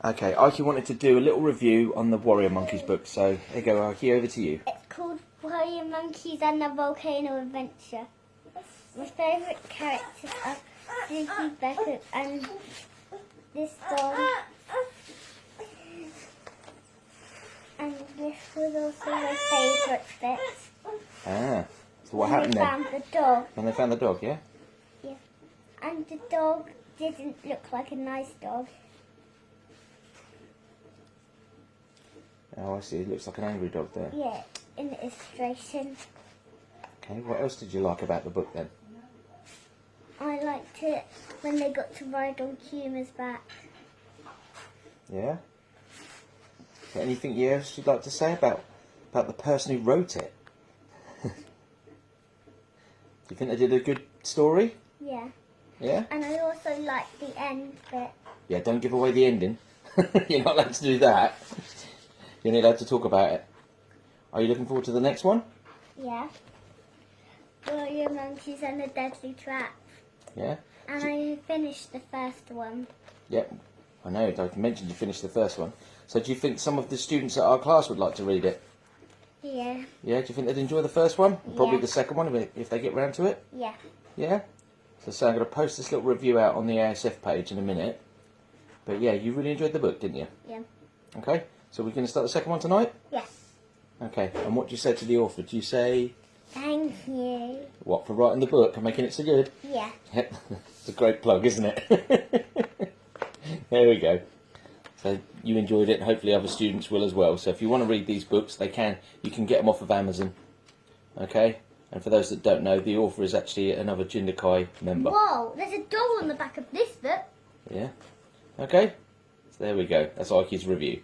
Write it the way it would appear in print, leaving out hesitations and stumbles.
Okay, Ike wanted to do a little review on the Warrior Monkeys book, so there you go, Ike, over to you. It's called Warrior Monkeys and the Volcano Adventure. My favourite characters are Dizzy, Beckett and this dog. And this was also my favourite bit. Ah, so what When happened they then? found the dog. When they found the dog, yeah? Yeah. And the dog didn't look like a nice dog. Oh, I see, it looks like an angry dog there. Yeah, in the illustration. Okay, what else did you like about the book then? I liked it when they got to ride on Kuma's back. Yeah? Is there anything else you'd like to say about the person who wrote it? Do you think they did a good story? Yeah. Yeah? And I also liked the end bit. Yeah, don't give away the ending. You're not allowed to do that. You're only allowed to talk about it. Are you looking forward to the next one? Yeah. Warrior Monkeys and the Deadly Trap. Yeah? And I finished the first one. Yep. I know, I mentioned you finished the first one. So do you think some of the students at our class would like to read it? Yeah. Yeah, do you think they'd enjoy the first one? Probably Yeah. the second one if they get round to it? Yeah. Yeah? So I'm going to post this little review out on the ASF page in a minute. But yeah, you really enjoyed the book, didn't you? Yeah. Okay, so we're going to start the second one tonight? Yeah. Okay, and what do you say to the author? Do you say, Thank you. what, for writing the book and making it so good? Yeah. It's a great plug, isn't it? There we go. So you enjoyed it, and hopefully other students will as well. So if you want to read these books, you can get them off of Amazon. Okay? And for those that don't know, the author is actually another Jindakai member. Whoa, there's a doll on the back of this book. Yeah? Okay? So there we go. That's Ike's review.